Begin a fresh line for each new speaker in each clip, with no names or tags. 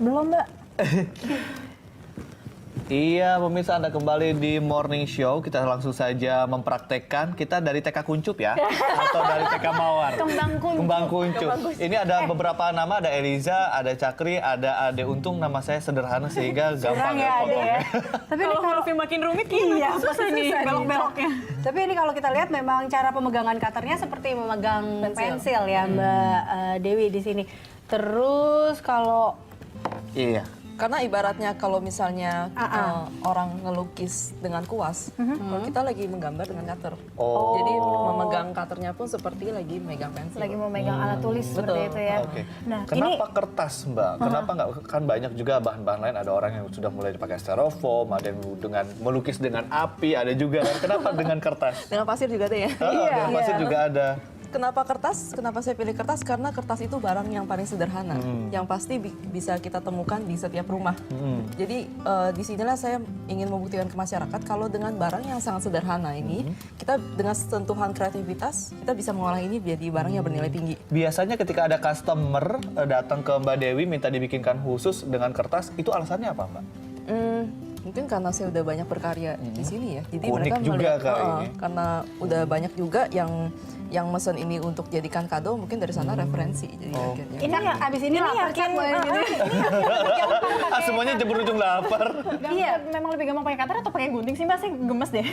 Belum, Mbak.
Iya, pemirsa, Anda kembali di Morning Show. Kita langsung saja mempraktekkan. Kita dari TK Kuncup ya, atau dari TK Mawar.
Kembang kuncup.
Ini ada beberapa nama, ada Eliza, ada Cakri, ada Ade. Untung nama saya sederhana sehingga gampang
ya, Ade
potongnya.
ya.
Tapi kalau hurufnya makin rumit,
Iya,
susah nih
susah
belok-beloknya.
Tapi ini kalau kita lihat memang cara pemegangan cutternya seperti memegang pensil ya Mbak Dewi di sini. Terus kalau
Iya.
Karena ibaratnya kalau misalnya orang ngelukis dengan kuas, kalau kita lagi menggambar dengan cutter.
Oh.
Jadi memegang cutternya pun seperti lagi megang pensil.
lagi memegang alat tulis seperti itu ya.
Oke.
Nah,
Kenapa kertas, Mbak? Kenapa nggak? Kan banyak juga bahan-bahan lain. Ada orang yang sudah mulai dipakai styrofoam, ada yang dengan melukis dengan api, ada juga. Kenapa dengan kertas?
Dengan pasir juga ada ya.
Dengan pasir juga ada.
Kenapa kertas? Kenapa saya pilih kertas? Karena kertas itu barang yang paling sederhana, yang pasti bisa kita temukan di setiap rumah. Jadi disinilah saya ingin membuktikan ke masyarakat kalau dengan barang yang sangat sederhana ini, kita dengan sentuhan kreativitas kita bisa mengolah ini menjadi barang yang bernilai tinggi.
Biasanya ketika ada customer datang ke Mbak Dewi minta dibikinkan khusus dengan kertas, itu alasannya apa, Mbak?
Mungkin karena saya udah banyak berkarya di sini ya, jadi
Unik
mereka
juga
melihat
kali ini.
karena udah banyak juga yang mesen ini untuk jadikan kado, mungkin dari sana referensi. Jadi akhirnya.
ini yang abis ini lapar
yakin,
kan
Semuanya berujung lapar.
Iya, memang lebih gampang pakai cutter atau pakai gunting sih Mbak? Saya gemes deh.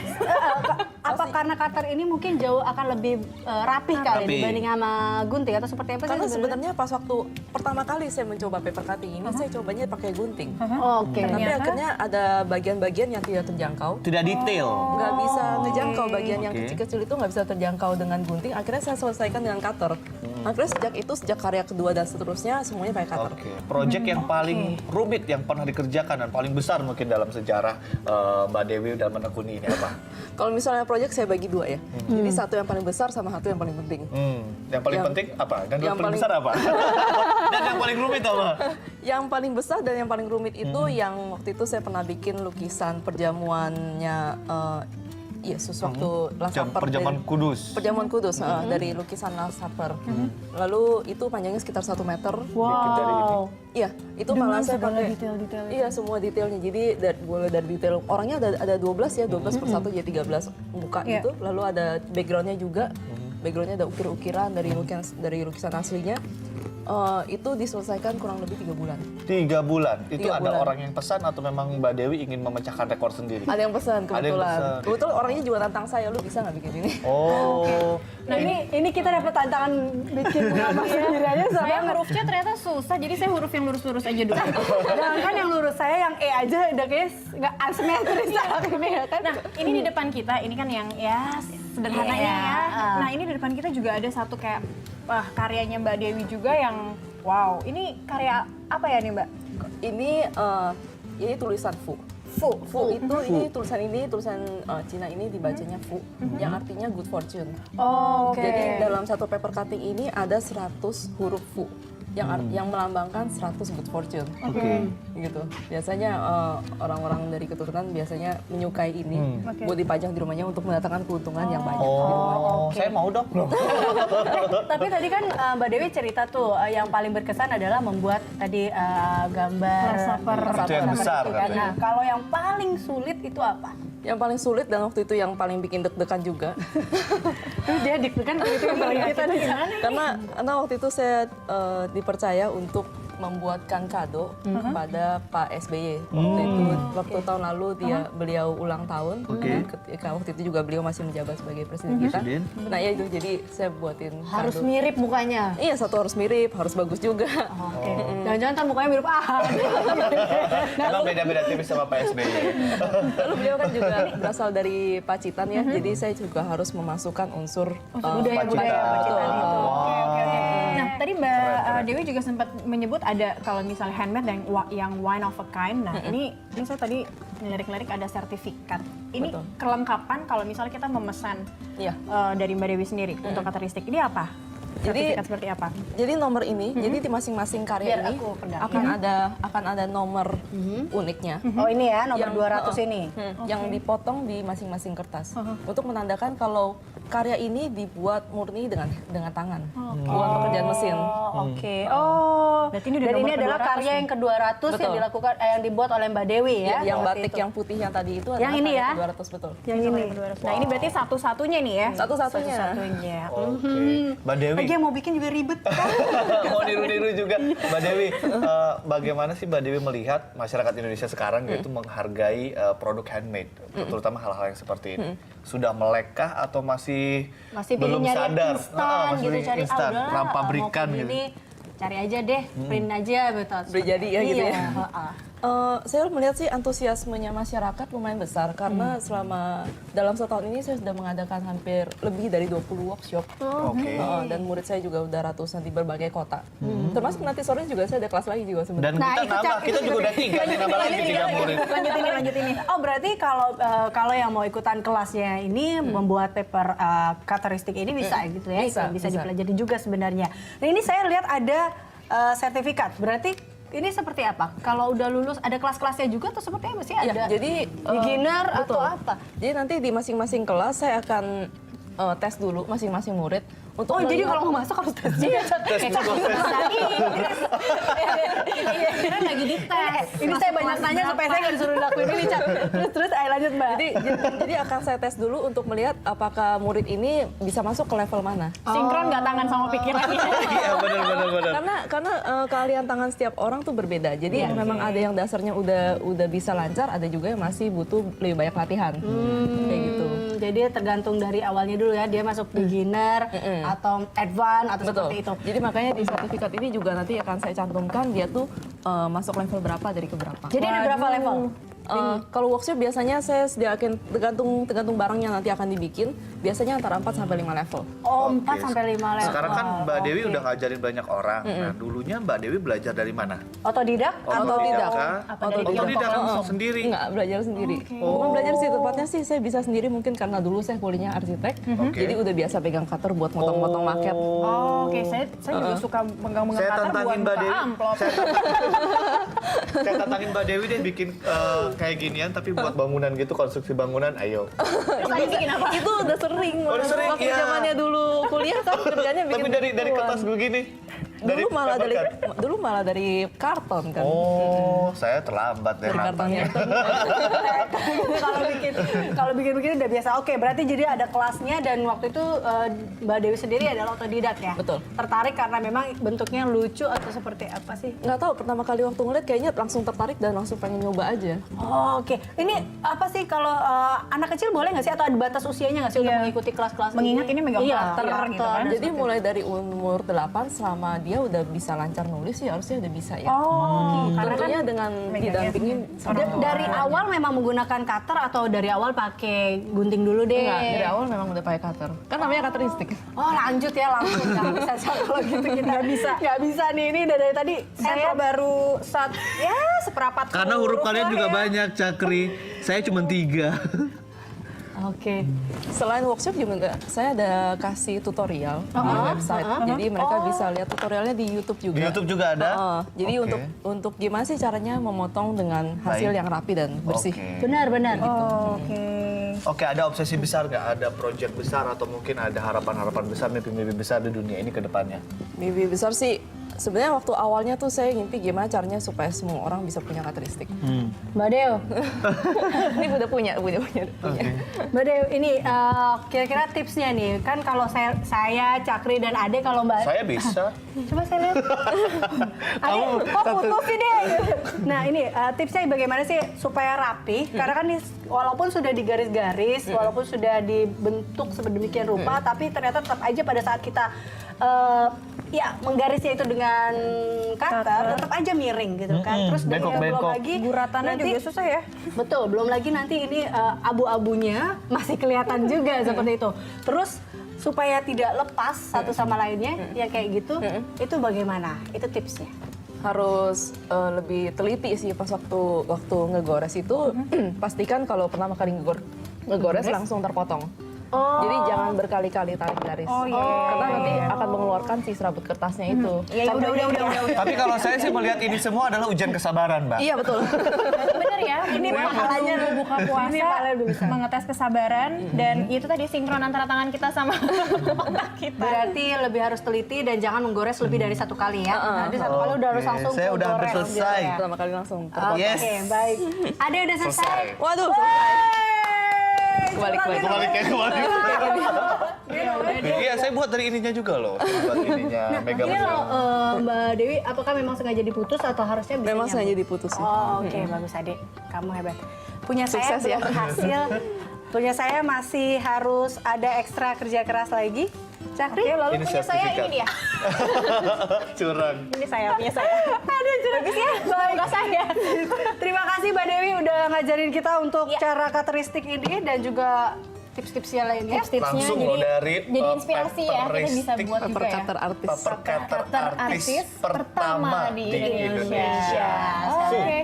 Apa karena cutter ini mungkin jauh akan lebih rapih kali
Rapi.
dibanding sama gunting atau seperti apa sih
Karena sebenarnya pas waktu pertama kali saya mencoba paper cutting ini, saya cobanya pakai gunting.
Oke.
Tapi akhirnya ada bagian-bagian yang tidak terjangkau.
Tidak detail.
Nggak bisa ngejangkau bagian yang
Oke.
kecil-kecil itu nggak bisa terjangkau dengan gunting. Akhirnya saya selesaikan dengan cutter. Akhirnya sejak karya kedua dan seterusnya semuanya pakai cutter.
Oke. Project yang paling rumit yang pernah dikerjakan dan paling besar mungkin dalam sejarah Mbak Dewi dan menekuni ini apa?
Kalau misalnya project saya bagi dua ya. Jadi satu yang paling besar sama satu yang paling penting.
Yang paling penting apa? Dan yang paling besar apa? Dan yang paling rumit apa?
Yang paling besar dan yang paling rumit itu yang waktu itu saya pernah bikin lukisan perjamuannya Yesus waktu Last Supper.
Perjamuan Kudus.
Perjamuan Kudus dari lukisan Last Supper. Lalu itu panjangnya sekitar 1 meter.
Wow.
Iya, itu malah saya pakai
detail-detail.
Iya, semua detailnya. Jadi mulai dari detail orangnya ada 12 ya, 12 per 1 jadi 13 muka gitu. Lalu ada backgroundnya juga. Backgroundnya ada ukir-ukiran dari lukisan aslinya. Itu diselesaikan kurang lebih 3 bulan.
3 bulan. Itu
3
ada
bulan.
orang yang pesan atau memang Mbak Dewi ingin memecahkan rekor sendiri?
Ada yang pesan
Ada yang
kebetulan.
pesan.
Kebetulan orangnya juga tantang saya, lu bisa nggak bikin ini?
Oh.
Nah ini kita dapat tantangan bikin nama sendiri aja sama
Saya huruf C ternyata susah, jadi saya huruf yang lurus-lurus aja dulu.
Jangan yang lurus saya yang E aja udah kayak nggak asimetris saat ini ya kan.
Nah, ini di depan kita, ini kan yang ya sederhananya
Iya,
ya. Nah, ini di depan kita juga ada satu kayak karyanya Mbak Dewi juga yang wow. Ini karya apa ya nih Mbak?
Ini tulisan Fu. Fu itu tulisan Cina ini dibacanya Fu, yang artinya good fortune.
Oke.
Jadi dalam satu paper cutting ini ada 100 huruf Fu yang melambangkan 100 good fortune.
Oke.
Gitu. Biasanya orang-orang dari keturunan biasanya menyukai ini buat dipajang di rumahnya untuk mendatangkan keuntungan yang banyak di rumahnya.
Oh, saya mau dong.
Tapi tadi kan Mbak Dewi cerita tuh yang paling berkesan adalah membuat tadi gambar
Itu yang besar
itu kan.
katanya.
Nah, kalau yang paling sulit itu apa?
Yang paling sulit dan waktu itu yang paling bikin deg-degan juga.
Dia deg-degan gitu yang paling kita
Karena waktu itu saya dipercaya untuk membuatkan kado kepada Pak SBY. Waktu tahun lalu beliau ulang tahun. Ketika waktu itu juga beliau masih menjabat sebagai presiden kita.
Presiden.
Nah ya itu jadi saya buatin
harus
kado.
mirip mukanya.
Iya, satu harus mirip, harus bagus juga.
Oke. Jangan-jangan ntar mukanya mirip
Emang beda-beda tipis sama Pak SBY.
Lalu beliau kan juga berasal dari Pacitan ya, jadi saya juga harus memasukkan unsur
budaya
Pacitan itu.
Oke. Nah, tadi Mbak Dewi juga sempat menyebut ada kalau misalnya handmade yang one of a kind. Nah, ini saya tadi ngelirik-ngelirik ada sertifikat. Ini
Betul.
kelengkapan kalau misalnya kita memesan
Iya.
Dari Mbak Dewi sendiri untuk karakteristik. Ini apa? Sertifikat seperti apa?
Jadi nomor ini, jadi di masing-masing karya
Biar
ini
aku pegang.
akan ada nomor uniknya.
Oh ini ya nomor
Yang,
200 ini.
Yang dipotong di masing-masing kertas untuk menandakan kalau karya ini dibuat murni dengan tangan, bukan pekerjaan mesin.
Oke. Oh.
Berarti ini udah
Dan ini
nomor
adalah
ke-200
karya yang ke-200 yang
Betul.
dilakukan yang dibuat oleh Mbak Dewi ya.
Yang
waktu
batik
itu.
yang putih yang tadi itu
Yang ini ya?
200 betul.
Yang ini.
Nah, ini berarti satu-satunya nih ya.
Satu-satunya.
Satu-satunya.
Oke. Mbak Dewi,
Dia mau bikin juga ribet.
mau niru-niru juga. Mbak Dewi, bagaimana sih Mbak Dewi melihat masyarakat Indonesia sekarang yaitu menghargai produk handmade, terutama hal-hal yang seperti ini? Sudah melekah atau masih
Belum
belum
nyari
sadar?
instan
Masih
gitu, cari
instan,
udahlah,
ram pabrikan
mau
gitu.
ini, cari aja deh, print aja betul.
Udah jadi ya gitu
Iya,
ya.
heeh.
Saya melihat sih antusiasmenya masyarakat lumayan besar karena selama dalam setahun ini saya sudah mengadakan hampir lebih dari 20 workshop.
Oke.
Dan murid saya juga udah ratusan di berbagai kota. Termasuk nanti sore juga saya ada kelas lagi juga sebenarnya.
Dan
Nah,
kita
itu,
nambah,
Cak,
kita
itu
juga udah 3, nambah lagi 3 murid.
Lanjut ini.
Oh berarti kalau yang mau ikutan kelasnya ini membuat paper karakteristik ini bisa gitu ya?
Bisa,
Bisa
bisa.
dipelajari juga sebenarnya. Nah ini saya lihat ada sertifikat. Berarti ini seperti apa? Kalau udah lulus ada kelas-kelasnya juga atau seperti apa sih?
Iya,
Ada
jadi
beginner atau
betul.
apa?
Jadi nanti di masing-masing kelas saya akan tes dulu masing-masing murid untuk
Oh jadi
melihat-
kalau mau masuk harus tes juga.
Tes dulu.
Kira lagi dites.
Ini saya banyak tanya supaya saya nggak disuruh lakuin ini, Cak. Terus ayo lanjut Mbak.
Jadi akan saya tes dulu untuk melihat apakah murid ini bisa masuk ke level mana.
Sinkron nggak tangan sama pikirannya.
Iya benar.
Karena keahlian tangan setiap orang tuh berbeda. Jadi memang ada yang dasarnya udah bisa lancar, ada juga yang masih butuh lebih banyak latihan. Kayak gitu.
Jadi tergantung dari awalnya dulu ya, dia masuk beginner atau advance atau
Betul.
seperti itu.
Jadi makanya di sertifikat ini juga nanti akan saya cantumkan dia tuh masuk level berapa dari ke berapa.
Jadi ada berapa level?
Kalau workshop biasanya saya sediakan tergantung barangnya nanti akan dibikin. Biasanya antara 4 sampai 5 level.
Oh,
Oke.
4 sampai 5 level.
Sekarang kan Mbak Dewi
Oke.
udah ngajarin banyak orang. Nah, dulunya Mbak Dewi belajar dari mana?
Otodidak?
Otodidak.
kah? Otodidak langsung sendiri.
Enggak, belajar sendiri. Bukan belajar sih, tepatnya sih saya bisa sendiri mungkin karena dulu saya kuliahnya arsitek.
Oke.
Jadi udah biasa pegang cutter buat motong-motong maket.
Oh, oke. Saya juga suka pegang-pegang
Saya
cutter buat
tantangin Mbak
buka
Dewi.
amplop.
Saya tantangin Mbak Dewi deh bikin kayak ginian tapi buat bangunan gitu, konstruksi bangunan, ayo.
Saya bikin apa?
Itu udah sering.
Udah sering,
Waktu
iya.
zamannya dulu kuliah kan kerjanya bikin
Tapi dari
gituan.
kertas begini.
Dulu
paper
malah dari karton kan.
Oh, saya terlambat deh
Dari kartonnya.
Kalau bikin begini udah biasa. Oke, berarti jadi ada kelasnya dan waktu itu Mbak Dewi sendiri adalah otodidak ya?
Betul.
Tertarik karena memang bentuknya lucu atau seperti apa sih?
Nggak tahu, pertama kali waktu ngeliat kayaknya langsung tertarik dan langsung pengen nyoba aja.
Oh, oke. Ini apa sih kalau anak kecil boleh nggak sih atau ada batas usianya nggak sih untuk mengikuti kelas-kelas
Mengingat ini megang
Iya,
karakter gitu kan.
Jadi mulai dari umur 8 selama dia udah bisa lancar nulis sih harusnya udah bisa ya.
Oh, karena kan
Tentunya dengan didampingin sama
dari awal memang menggunakan cutter atau dari awal pakai gunting dulu deh?
Enggak, dari awal memang udah pakai cutter. Kan namanya cutteristik.
Oh lanjut ya langsung nggak bisa Cak, kalau gitu kita nggak bisa nih ini udah dari tadi saya baru seperempat
Karena huruf kalian juga
ya.
banyak, Cakri. Saya cuma 3.
Oke.
Selain workshop juga saya ada kasih tutorial di website. Jadi mereka bisa lihat tutorialnya di YouTube juga.
Di YouTube juga ada?
Jadi
Oke.
untuk gimana sih caranya memotong dengan hasil
Baik.
yang rapi dan bersih.
Oke.
Benar.
Oke.
Oke, ada obsesi besar nggak? Ada proyek besar atau mungkin ada harapan-harapan besar, mimpi-mimpi besar di dunia ini ke depannya?
Mimpi besar sih sebenarnya waktu awalnya tuh saya ngimpi gimana caranya supaya semua orang bisa punya karakteristik.
Mbak Dew.
Ini udah punya.
Mbak Dew ini kira-kira tipsnya nih kan kalau saya Cakri dan Ade kalau Mbak
Saya bisa.
coba saya lihat. Ade, kok putus sih deh? Nah ini tipsnya bagaimana sih supaya rapi? Karena kan ini walaupun sudah digaris-garis, walaupun sudah dibentuk sedemikian rupa, tapi ternyata tetap aja pada saat kita menggarisnya itu dengan cutter, tetap aja miring gitu kan. Terus dan belum
Bengkok-bengkok.
lagi
Buratannya
nanti-
juga susah ya.
Betul, belum lagi nanti ini abu-abunya masih kelihatan juga seperti itu. Terus supaya tidak lepas satu sama lainnya yang kayak gitu, itu bagaimana? Itu tipsnya.
Harus lebih teliti sih pas waktu ngegores itu pastikan kalau pertama kali ngegores langsung terpotong.
Oh.
Jadi jangan berkali-kali tarik garis.
Oh, iya.
Karena nanti akan mengeluarkan si serabut kertasnya itu.
Ya udah.
Tapi kalau saya sih melihat ini semua adalah ujian kesabaran, Mbak.
Iya betul.
Bener ya,
ini pahalanya
Sebelum buka puasa,
Ini pahalanya bisa.
mengetes kesabaran, dan itu tadi sinkron antara tangan kita sama otak kita.
Berarti lebih harus teliti dan jangan menggores lebih dari satu kali ya. Nanti satu kali udah harus
Oke,
langsung
saya udah hampir
goreng.
selesai.
Pertama kali langsung
Oke,
terpotong.
Yes.
baik. Ada udah selesai.
Selesai.
Waduh, Kebalik.
Kebalik ya, kebalik.
Ya udah deh.
Iya, saya buat dari ininya juga loh. Saya buat ininya Mega
Ini
Mega.
loh, Mbak Dewi, apakah memang sengaja diputus atau harusnya bisa
memang
nyambung?
sengaja diputus.
Oh, oke, bagus Adik. Kamu hebat. Punya saya
Sukses ya.
belum berhasil. Punya saya masih harus ada ekstra kerja keras lagi. Cakri,
Oke, lalu
Ini
punya saya
sertifikat.
ini dia.
Curang.
Ini saya, punya saya.
ada bagus ya.
Semoga saya.
Terima kasih Mbak Dewi udah ngajarin kita untuk
Ya.
cara karakteristik ini dan juga tips-tipsnya lainnya.
Tips-tipsnya
Langsung
jadi,
loh dari,
jadi inspirasi ya, kita bisa
paperistik.
buat juga ya.
Cutter artis.
Paper cutter artis pertama di
Indonesia.
Indonesia.
Oke.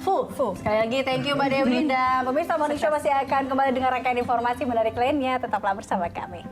Fu. Sekali lagi thank you Mbak Dewi dan pemirsa Morning Show masih akan kembali dengan rangkaian informasi menarik lainnya. Tetaplah bersama kami.